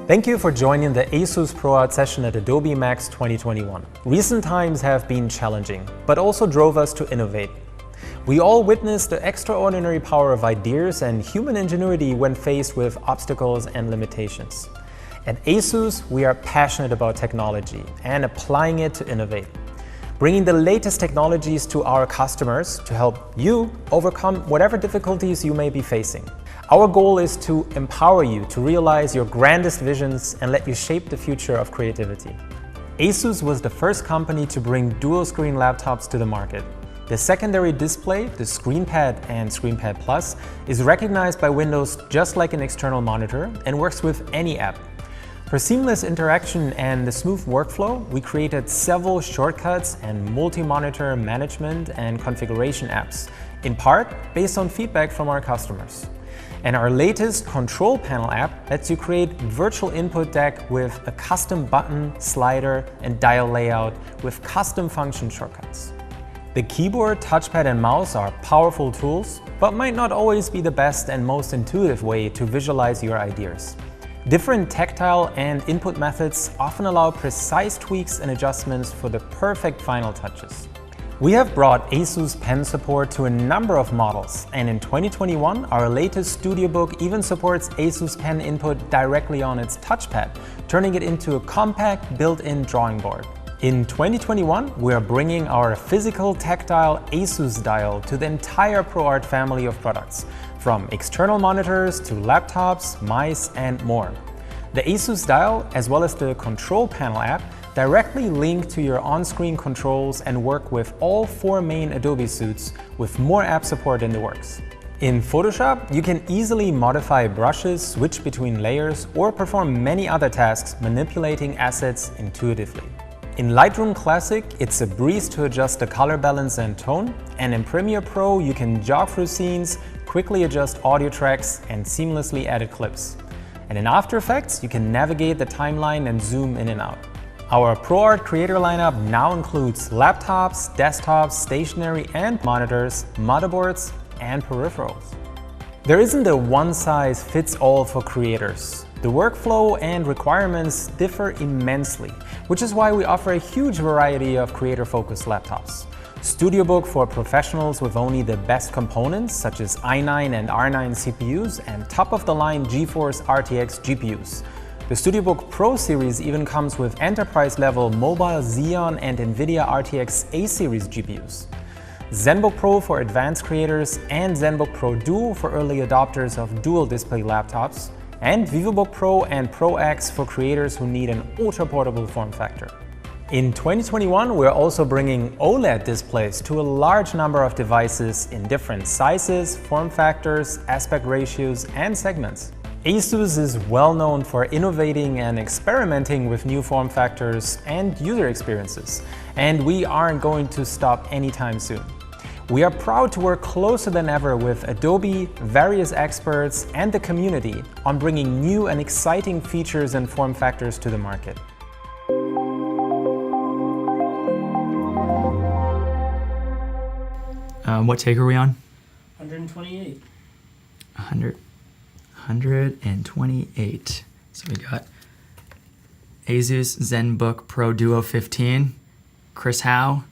Thank you for joining the ASUS Pro Art session at Adobe Max 2021. Recent times have been challenging, but also drove us to innovate. We all witnessed the extraordinary power of ideas and human ingenuity when faced with obstacles and limitations. At ASUS, we are passionate about technology and applying it to innovate, bringing the latest technologies to our customers to help you overcome whatever difficulties you may be facing. Our goal is to empower you to realize your grandest visions and let you shape the future of creativity. ASUS was the first company to bring dual-screen laptops to the market. The secondary display, the ScreenPad and ScreenPad Plus, is recognized by Windows just like an external monitor and works with any app. For seamless interaction and the smooth workflow, we created several shortcuts and multi-monitor management and configuration apps, in part based on feedback from our customers. And our latest control panel app lets you create virtual input deck with a custom button, slider, and dial layout with custom function shortcuts. The keyboard, touchpad, and mouse are powerful tools, but might not always be the best and most intuitive way to visualize your ideas. Different tactile and input methods often allow precise tweaks and adjustments for the perfect final touches. We have brought ASUS Pen support to a number of models, and in 2021, our latest StudioBook even supports ASUS Pen input directly on its touchpad, turning it into a compact, built-in drawing board. In 2021, we are bringing our physical tactile ASUS dial to the entire ProArt family of products, from external monitors to laptops, mice, and more. The ASUS dial, as well as the control panel app, directly link to your on-screen controls and work with all 4 main Adobe suites with more app support in the works. In Photoshop, you can easily modify brushes, switch between layers, or perform many other tasks manipulating assets intuitively. In Lightroom Classic, it's a breeze to adjust the color balance and tone, and in Premiere Pro, you can jog through scenes, quickly adjust audio tracks, and seamlessly edit clips. And in After Effects, you can navigate the timeline and zoom in and out. Our ProArt creator lineup now includes laptops, desktops, stationary and monitors, motherboards, and peripherals. There isn't a one-size-fits-all for creators. The workflow and requirements differ immensely, which is why we offer a huge variety of creator-focused laptops. StudioBook for professionals with only the best components, such as i9 and R9 CPUs and top-of-the-line GeForce RTX GPUs. The StudioBook Pro series even comes with enterprise-level mobile Xeon and NVIDIA RTX A-series GPUs. ZenBook Pro for advanced creators and ZenBook Pro Duo for early adopters of dual-display laptops, and VivoBook Pro and Pro X for creators who need an ultra-portable form factor. In 2021, we're also bringing OLED displays to a large number of devices in different sizes, form factors, aspect ratios, and segments. ASUS is well known for innovating and experimenting with new form factors and user experiences, and we aren't going to stop anytime soon. We are proud to work closer than ever with Adobe, various experts, and the community on bringing new and exciting features and form factors to the market. What take are we on? 128. 128. So we got ASUS ZenBook Pro Duo 15, Chris Hau,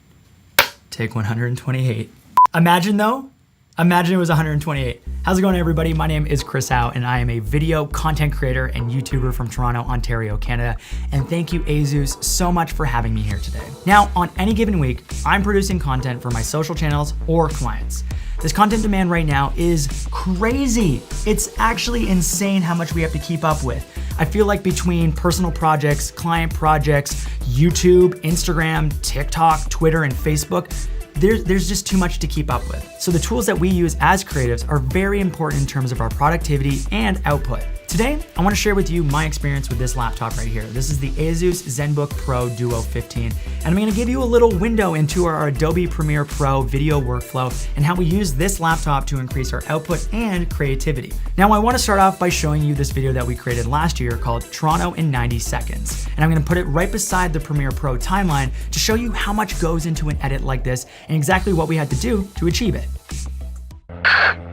take 128. Imagine it was 128. How's it going, everybody? My name is Chris Hau, and I am a video content creator and YouTuber from Toronto, Ontario, Canada. And thank you, ASUS, so much for having me here today. Now, on any given week, I'm producing content for my social channels or clients. This content demand right now is crazy. It's actually insane how much we have to keep up with. I feel like between personal projects, client projects, YouTube, Instagram, TikTok, Twitter, and Facebook, there's just too much to keep up with. So the tools that we use as creatives are very important in terms of our productivity and output. Today, I want to share with you my experience with this laptop right here. This is the ASUS ZenBook Pro Duo 15, and I'm going to give you a little window into our Adobe Premiere Pro video workflow and how we use this laptop to increase our output and creativity. Now, I want to start off by showing you this video that we created last year called Toronto in 90 Seconds, and I'm going to put it right beside the Premiere Pro timeline to show you how much goes into an edit like this and exactly what we had to do to achieve it.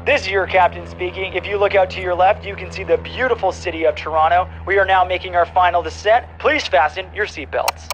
This is your captain speaking. If you look out to your left, you can see the beautiful city of Toronto. We are now making our final descent. Please fasten your seatbelts.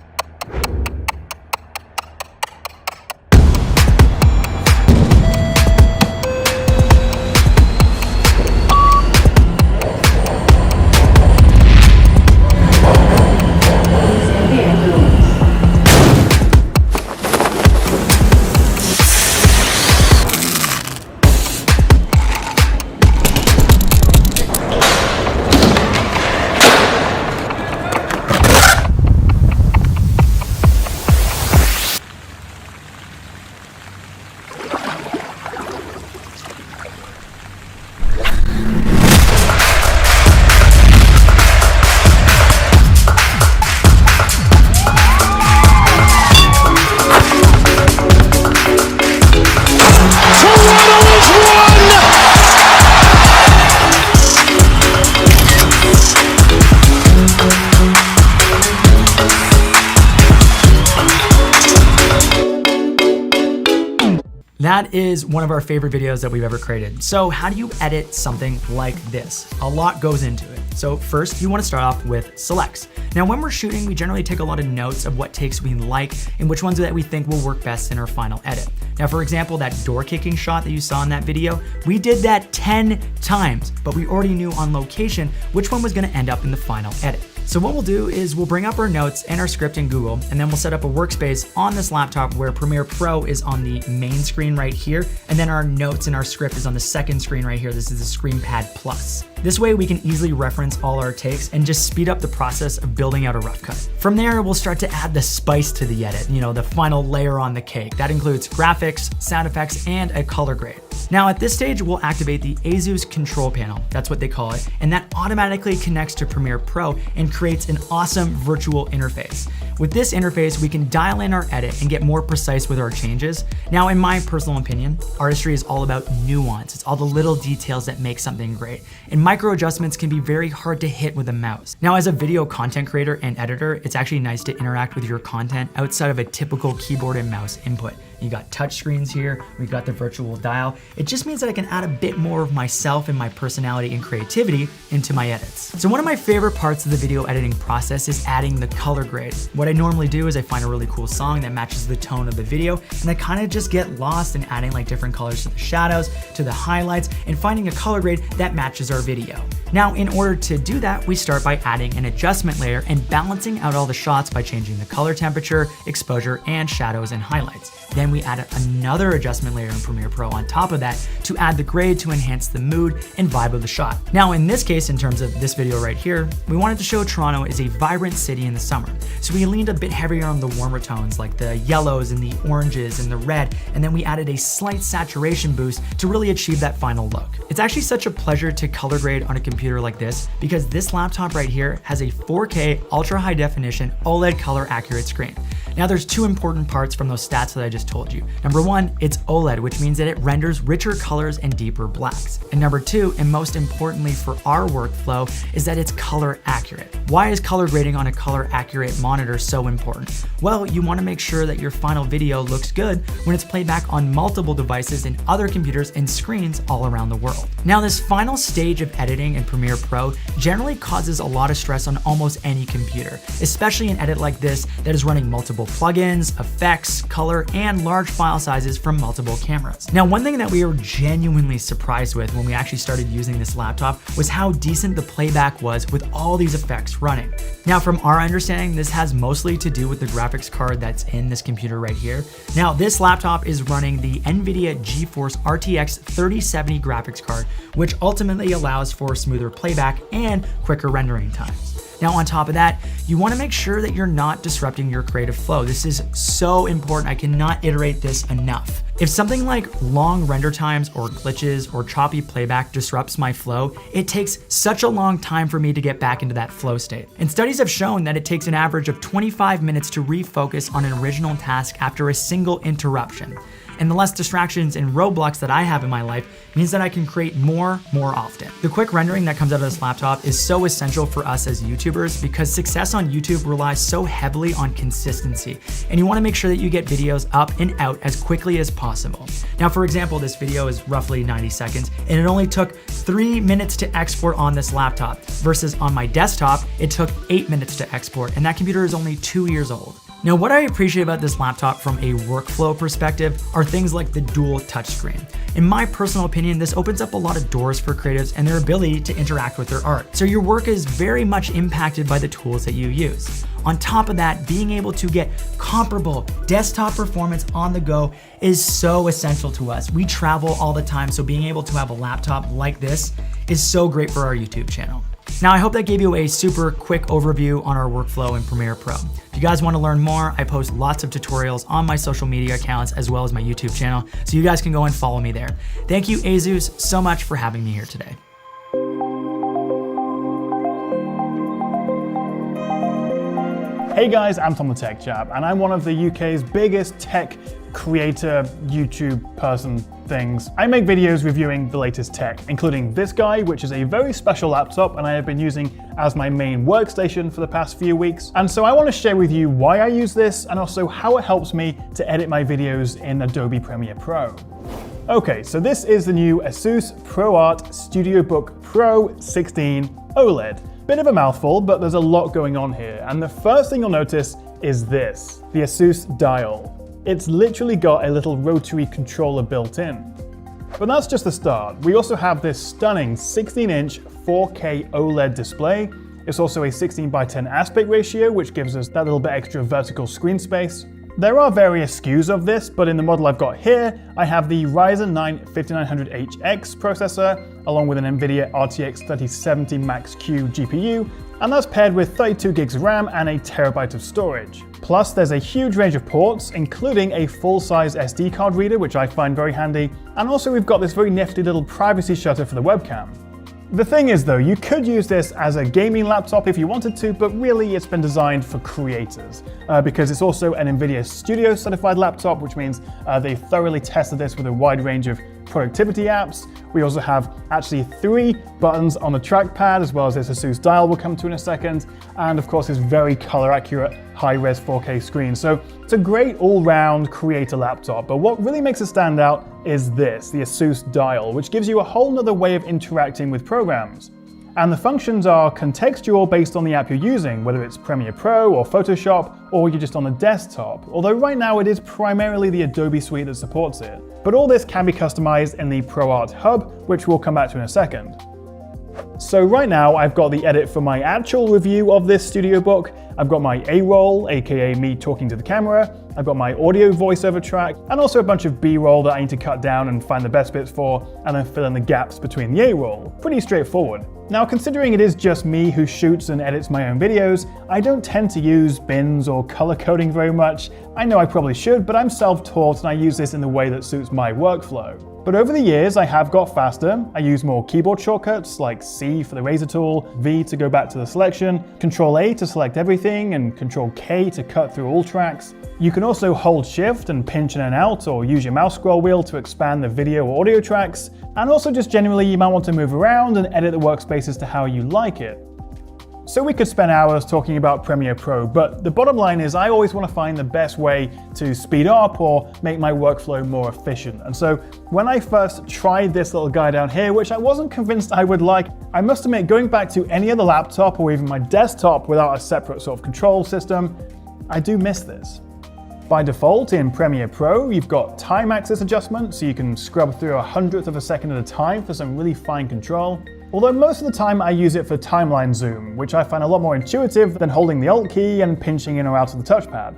That is one of our favorite videos that we've ever created. So how do you edit something like this? A lot goes into it. So first, you want to start off with selects. Now, when we're shooting, we generally take a lot of notes of what takes we like and which ones that we think will work best in our final edit. Now, for example, that door kicking shot that you saw in that video, we did that 10 times, but we already knew on location which one was going to end up in the final edit. So what we'll do is we'll bring up our notes and our script in Google, and then we'll set up a workspace on this laptop where Premiere Pro is on the main screen right here, and then our notes and our script is on the second screen right here. This is the ScreenPad Plus. This way we can easily reference all our takes and just speed up the process of building out a rough cut. From there, we'll start to add the spice to the edit, the final layer on the cake. That includes graphics, sound effects, and a color grade. Now at this stage, we'll activate the ASUS control panel, that's what they call it, and that automatically connects to Premiere Pro and creates an awesome virtual interface. With this interface, we can dial in our edit and get more precise with our changes. Now, in my personal opinion, artistry is all about nuance. It's all the little details that make something great. And micro adjustments can be very hard to hit with a mouse. Now, as a video content creator and editor, it's actually nice to interact with your content outside of a typical keyboard and mouse input. You got touch screens here, we've got the virtual dial. It just means that I can add a bit more of myself and my personality and creativity into my edits. So one of my favorite parts of the video editing process is adding the color grade. What I normally do is I find a really cool song that matches the tone of the video, and I kind of just get lost in adding like different colors to the shadows, to the highlights, and finding a color grade that matches our video. Now, in order to do that, we start by adding an adjustment layer and balancing out all the shots by changing the color temperature, exposure, and shadows and highlights. Then we add another adjustment layer in Premiere Pro on top of that to add the grade to enhance the mood and vibe of the shot. Now, in this case, in terms of this video right here, we wanted to show Toronto is a vibrant city in the summer. So we leaned a bit heavier on the warmer tones like the yellows and the oranges and the red, and then we added a slight saturation boost to really achieve that final look. It's actually such a pleasure to color grade on a computer like this because this laptop right here has a 4K ultra high definition OLED color accurate screen. Now there's two important parts from those stats that I just told you. Number one, it's OLED, which means that it renders richer colors and deeper blacks. And number two, and most importantly for our workflow, is that it's color accurate. Why is color grading on a color accurate monitor so important? Well, you want to make sure that your final video looks good when it's played back on multiple devices and other computers and screens all around the world. Now this final stage of editing in Premiere Pro generally causes a lot of stress on almost any computer, especially an edit like this that is running multiple plugins, effects, color, and large file sizes from multiple cameras. Now, one thing that we were genuinely surprised with when we actually started using this laptop was how decent the playback was with all these effects running. Now, from our understanding, this has mostly to do with the graphics card that's in this computer right here. Now, this laptop is running the NVIDIA GeForce RTX 3070 graphics card, which ultimately allows for smoother playback and quicker rendering times. Now, on top of that, you want to make sure that you're not disrupting your creative flow. This is so important. I cannot iterate this enough. If something like long render times or glitches or choppy playback disrupts my flow, it takes such a long time for me to get back into that flow state. And studies have shown that it takes an average of 25 minutes to refocus on an original task after a single interruption. And the less distractions and roadblocks that I have in my life means that I can create more often. The quick rendering that comes out of this laptop is so essential for us as YouTubers because success on YouTube relies so heavily on consistency. And you wanna make sure that you get videos up and out as quickly as possible. Now, for example, this video is roughly 90 seconds and it only took 3 minutes to export on this laptop versus on my desktop, it took 8 minutes to export, and that computer is only 2 years old. Now, what I appreciate about this laptop from a workflow perspective are things like the dual touchscreen. In my personal opinion, this opens up a lot of doors for creatives and their ability to interact with their art. So your work is very much impacted by the tools that you use. On top of that, being able to get comparable desktop performance on the go is so essential to us. We travel all the time, so being able to have a laptop like this is so great for our YouTube channel. Now, I hope that gave you a super quick overview on our workflow in Premiere Pro. If you guys want to learn more, I post lots of tutorials on my social media accounts as well as my YouTube channel, so you guys can go and follow me there. Thank you, ASUS, so much for having me here today. Hey guys, I'm Tom the Tech Chap, and I'm one of the UK's biggest tech creator YouTube person things. I make videos reviewing the latest tech, including this guy, which is a very special laptop and I have been using as my main workstation for the past few weeks. And so I want to share with you why I use this and also how it helps me to edit my videos in Adobe Premiere Pro. Okay, so this is the new ASUS ProArt StudioBook Pro 16 OLED. Bit of a mouthful, but there's a lot going on here. And the first thing you'll notice is this, the ASUS dial. It's literally got a little rotary controller built in. But that's just the start. We also have this stunning 16-inch 4K OLED display. It's also a 16:10 aspect ratio, which gives us that little bit extra vertical screen space. There are various SKUs of this, but in the model I've got here, I have the Ryzen 9 5900HX processor, along with an NVIDIA RTX 3070 Max-Q GPU, and that's paired with 32 gigs of RAM and a terabyte of storage. Plus, there's a huge range of ports, including a full-size SD card reader, which I find very handy, and also we've got this very nifty little privacy shutter for the webcam. The thing is though, you could use this as a gaming laptop if you wanted to, but really it's been designed for creators because it's also an NVIDIA Studio certified laptop, which means they thoroughly tested this with a wide range of productivity apps. We also have actually 3 buttons on the trackpad, as well as this ASUS dial we'll come to in a second, and of course this very color accurate high-res 4K screen. So it's a great all-round creator laptop, but what really makes it stand out is this, the ASUS dial, which gives you a whole nother way of interacting with programs. And the functions are contextual based on the app you're using, whether it's Premiere Pro or Photoshop, or you're just on the desktop. Although right now it is primarily the Adobe suite that supports it. But all this can be customized in the ProArt Hub, which we'll come back to in a second. So right now I've got the edit for my actual review of this StudioBook. I've got my A-roll, aka me talking to the camera. I've got my audio voiceover track, and also a bunch of B-roll that I need to cut down and find the best bits for, and then fill in the gaps between the A-roll. Pretty straightforward. Now, considering it is just me who shoots and edits my own videos, I don't tend to use bins or color coding very much. I know I probably should, but I'm self-taught and I use this in the way that suits my workflow. But over the years, I have got faster. I use more keyboard shortcuts like C for the razor tool, V to go back to the selection, Control A to select everything, and Control K to cut through all tracks. You can also hold Shift and pinch in and out, or use your mouse scroll wheel to expand the video or audio tracks. And also just generally, you might want to move around and edit the workspaces to how you like it. So we could spend hours talking about Premiere Pro, but the bottom line is I always want to find the best way to speed up or make my workflow more efficient. And so when I first tried this little guy down here, which I wasn't convinced I would like, I must admit going back to any other laptop or even my desktop without a separate sort of control system, I do miss this. By default in Premiere Pro, you've got time axis adjustment, so you can scrub through 1/100th of a second at a time for some really fine control. Although most of the time I use it for timeline zoom, which I find a lot more intuitive than holding the Alt key and pinching in or out of the touchpad.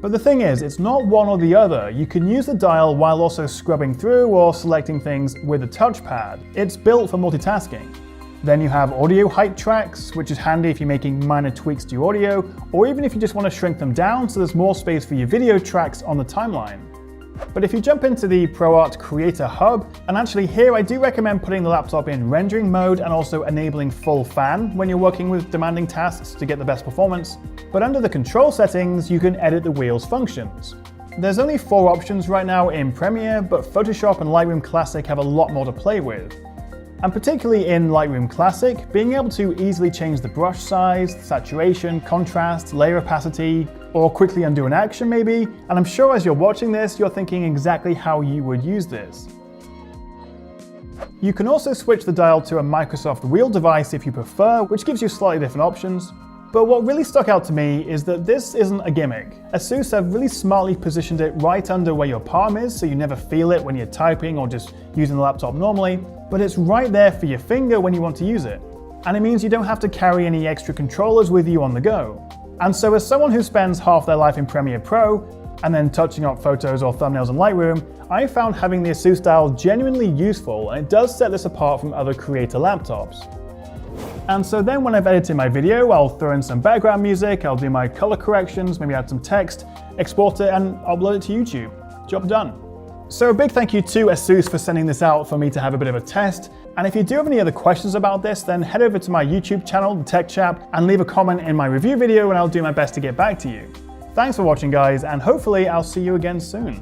But the thing is, it's not one or the other. You can use the dial while also scrubbing through or selecting things with the touchpad. It's built for multitasking. Then you have audio height tracks, which is handy if you're making minor tweaks to your audio, or even if you just want to shrink them down so there's more space for your video tracks on the timeline. But if you jump into the ProArt Creator Hub, and actually here I do recommend putting the laptop in rendering mode and also enabling full fan when you're working with demanding tasks to get the best performance. But under the control settings, you can edit the wheel's functions. There's only 4 options right now in Premiere, but Photoshop and Lightroom Classic have a lot more to play with. And particularly in Lightroom Classic, being able to easily change the brush size, saturation, contrast, layer opacity, or quickly undo an action maybe, and I'm sure as you're watching this, you're thinking exactly how you would use this. You can also switch the dial to a Microsoft Wheel device if you prefer, which gives you slightly different options. But what really stuck out to me is that this isn't a gimmick. ASUS have really smartly positioned it right under where your palm is, so you never feel it when you're typing or just using the laptop normally, but it's right there for your finger when you want to use it. And it means you don't have to carry any extra controllers with you on the go. And so as someone who spends half their life in Premiere Pro, and then touching up photos or thumbnails in Lightroom, I found having the ASUS dial genuinely useful, and it does set this apart from other creator laptops. And so then when I've edited my video, I'll throw in some background music, I'll do my color corrections, maybe add some text, export it, and upload it to YouTube. Job done. So a big thank you to ASUS for sending this out for me to have a bit of a test. And if you do have any other questions about this, then head over to my YouTube channel, the Tech Chap, and leave a comment in my review video and I'll do my best to get back to you. Thanks for watching, guys, and hopefully I'll see you again soon.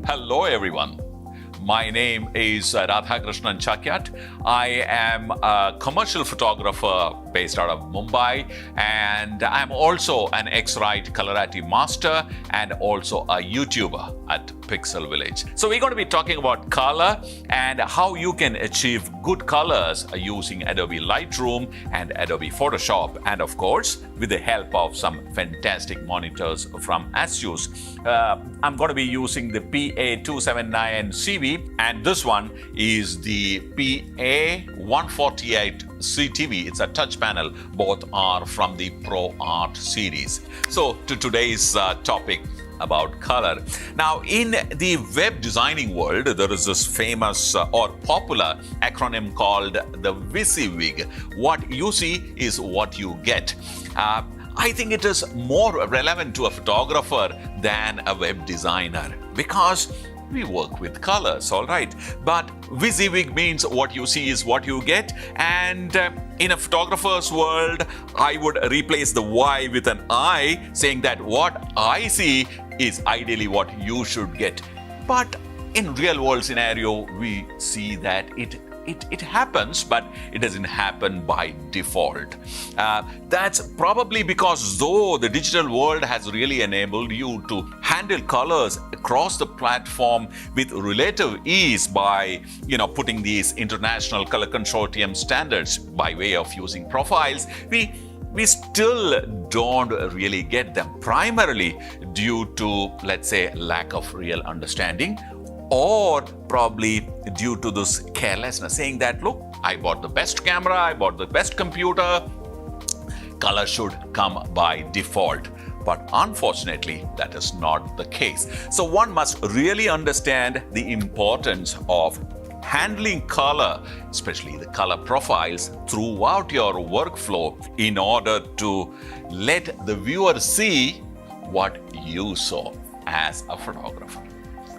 Hello everyone, my name is Radhakrishnan Chakyat. I am a commercial photographer based out of Mumbai, and I'm also an X-Rite Colorati master and also a YouTuber at VIILAGE. So we're going to be talking about color and how you can achieve good colors using Adobe Lightroom and Adobe Photoshop, and of course with the help of some fantastic monitors from ASUS. I'm going to be using the PA279CV, and this one is the PA148CTV. It's a touch panel. Both are from the Pro Art series. So to today's topic about color. Now, in the web designing world, there is this famous or popular acronym called the WYSIWYG. What you see is what you get. I think it is more relevant to a photographer than a web designer because we work with colors, all right? But WYSIWYG means what you see is what you get, and in a photographer's world, I would replace the Y with an I, saying that what I see is ideally what you should get. But in real world scenario, we see that it happens, but it doesn't happen by default. That's probably because though the digital world has really enabled you to handle colors across the platform with relative ease by putting these international color consortium standards by way of using profiles, we still don't really get them, primarily due to, let's say, lack of real understanding, or probably due to this carelessness, saying that, look, I bought the best camera, I bought the best computer, color should come by default. But unfortunately, that is not the case. So one must really understand the importance of handling color, especially the color profiles, throughout your workflow in order to let the viewer see what you saw as a photographer.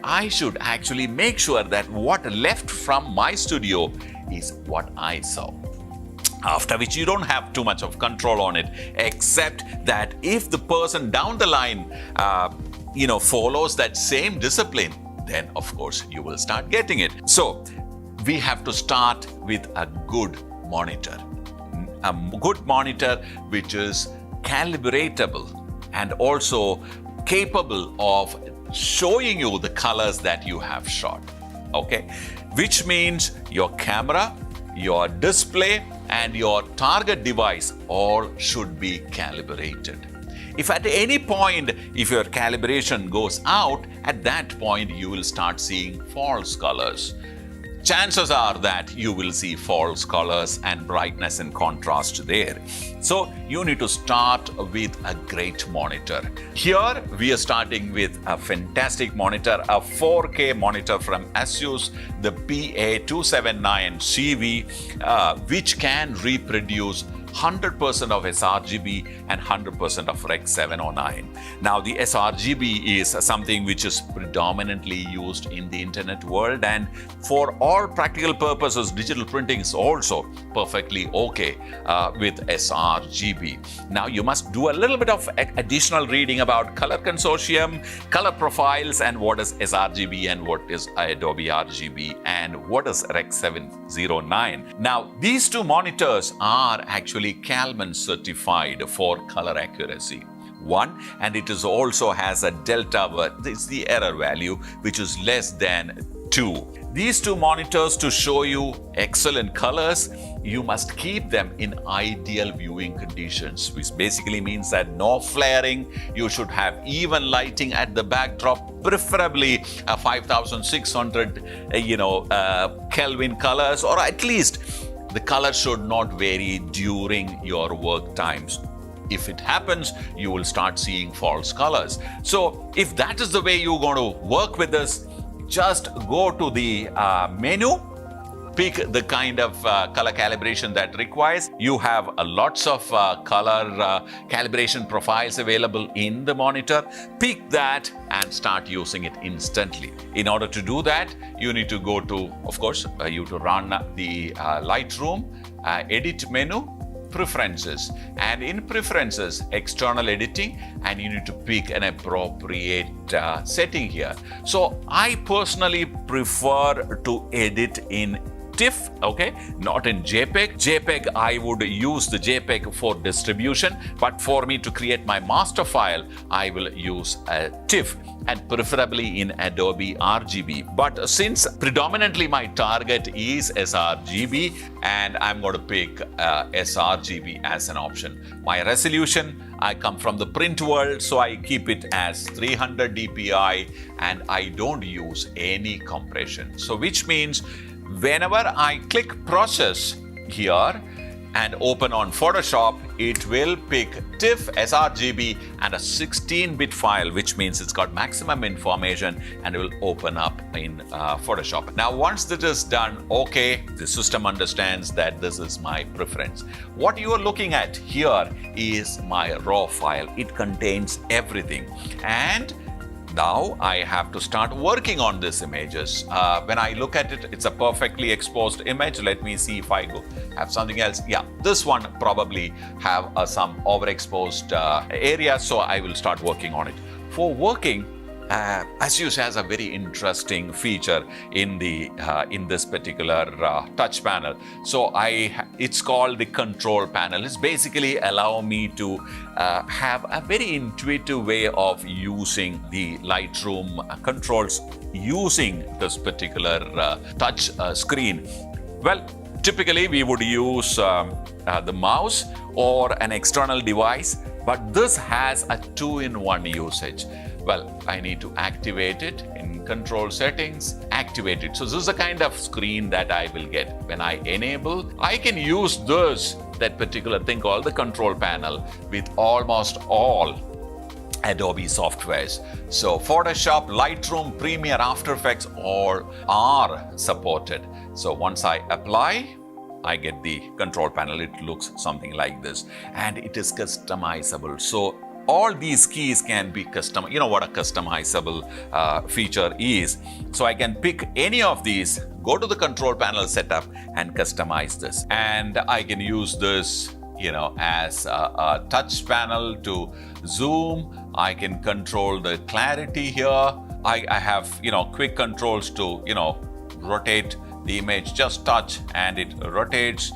I should actually make sure that what left from my studio is what I saw. After which you don't have too much of control on it, except that if the person down the line, follows that same discipline, then of course you will start getting it. So we have to start with a good monitor. A good monitor which is calibratable and also capable of showing you the colors that you have shot, okay? Which means your camera, your display, and your target device all should be calibrated. If at any point, if your calibration goes out, at that point you will start seeing false colors. Chances are that you will see false colors and brightness and contrast there. So you need to start with a great monitor. Here we are starting with a fantastic monitor, a 4K monitor from ASUS, the PA279CV, which can reproduce 100% of sRGB and 100% of Rec. 709. Now, the sRGB is something which is predominantly used in the internet world, and for all practical purposes, digital printing is also perfectly okay with sRGB. Now, you must do a little bit of additional reading about color consortium, color profiles, and what is sRGB and what is Adobe RGB and what is Rec. 709. Now, these two monitors are actually Kalman certified for color accuracy. One, and it is also has a delta, it's the error value, which is less than 2. These two monitors, to show you excellent colors, you must keep them in ideal viewing conditions, which basically means that no flaring. You should have even lighting at the backdrop, preferably 5600 Kelvin colors, or at least the color should not vary during your work times. If it happens, you will start seeing false colors. So if that is the way you're going to work with this, just go to the menu, pick the kind of color calibration that requires. You have lots of color calibration profiles available in the monitor. Pick that and start using it instantly. In order to do that, you need to go to, of course, you to run the Lightroom, edit menu, preferences, and in preferences, external editing, and you need to pick an appropriate setting here. So I personally prefer to edit in TIFF, okay, not in JPEG. JPEG, I would use the JPEG for distribution, but for me to create my master file, I will use a TIFF, and preferably in Adobe RGB. But since predominantly my target is sRGB, and I'm going to pick sRGB as an option. My resolution, I come from the print world, so I keep it as 300 dpi, and I don't use any compression. So which means whenever I click process here and open on Photoshop, it will pick TIFF, sRGB, and a 16-bit file, which means it's got maximum information, and it will open up in Photoshop. Now, once that is done, okay, the system understands that this is my preference. What you are looking at here is my raw file. It contains everything. And now I have to start working on these images. When I look at it, it's a perfectly exposed image. Let me see if I go have something else. Yeah, this one probably have some overexposed area, so I will start working on it. For working, ASUS has a very interesting feature in the in this particular touch panel. So it's called the control panel. It's basically allow me to have a very intuitive way of using the Lightroom controls using this particular touch screen. Well, typically we would use the mouse or an external device, but this has a 2-in-1 usage. Well, I need to activate it in control settings, activate it. So this is the kind of screen that I will get. When I enable, I can use that particular thing called the control panel with almost all Adobe softwares. So Photoshop, Lightroom, Premiere, After Effects all are supported. So once I apply, I get the control panel. It looks something like this, and it is customizable. So all these keys can be custom. You know what a customizable feature is. So I can pick any of these, go to the control panel setup, and customize this. And I can use this, as a touch panel to zoom. I can control the clarity here. I have, quick controls to, rotate the image. Just touch and it rotates.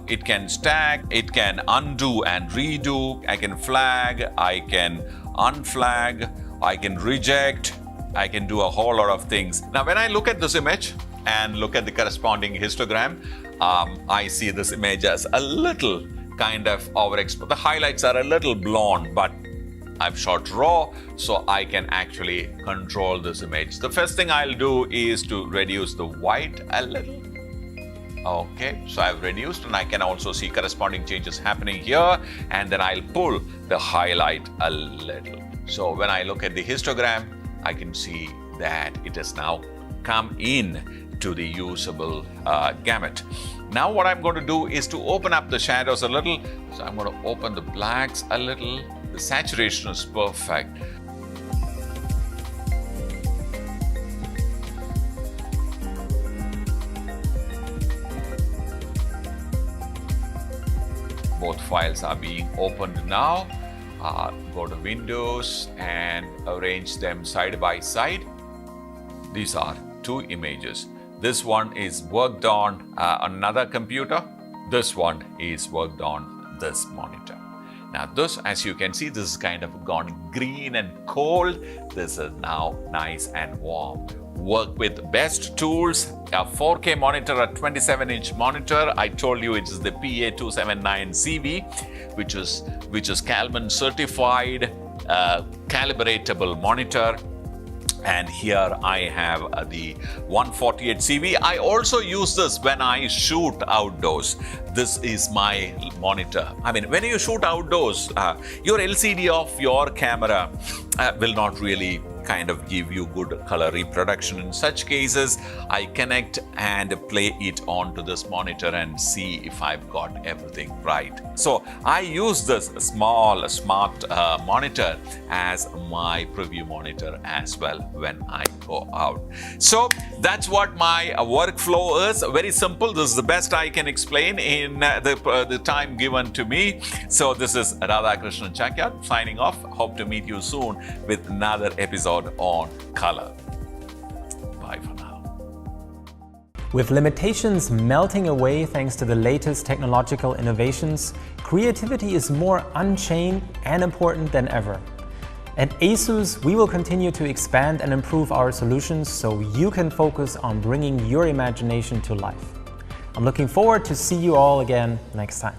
It can stack, it can undo and redo, I can flag, I can unflag, I can reject, I can do a whole lot of things. Now, when I look at this image and look at the corresponding histogram, I see this image as a little kind of overexposed. The highlights are a little blonde, but I've shot raw, so I can actually control this image. The first thing I'll do is to reduce the white a little. Okay, so I've reduced, and I can also see corresponding changes happening here, and then I'll pull the highlight a little. So when I look at the histogram, I can see that it has now come in to the usable gamut. Now what I'm going to do is to open up the shadows a little. So I'm going to open the blacks a little. The saturation is perfect. Both files are being opened now. Go to Windows and arrange them side by side. These are two images. This one is worked on another computer. This one is worked on this monitor. Now this, as you can see, this is kind of gone green and cold. This is now nice and warm. Work with best tools. A 4K monitor, a 27-inch monitor. I told you it is the PA279CV, which is Calman certified calibratable monitor. And here I have the 148CV. I also use this when I shoot outdoors. This is my monitor. I mean, when you shoot outdoors, your LCD of your camera will not really kind of give you good color reproduction. In such cases, I connect and play it onto this monitor and see if I've got everything right. So I use this small smart monitor as my preview monitor as well when I go out. So that's what my workflow is. Very simple. This is the best I can explain in the time given to me. So this is Radhakrishnan Chakyat signing off. Hope to meet you soon with another episode on color. Bye for now. With limitations melting away thanks to the latest technological innovations, creativity is more unchained and important than ever. At ASUS, we will continue to expand and improve our solutions so you can focus on bringing your imagination to life. I'm looking forward to see you all again next time.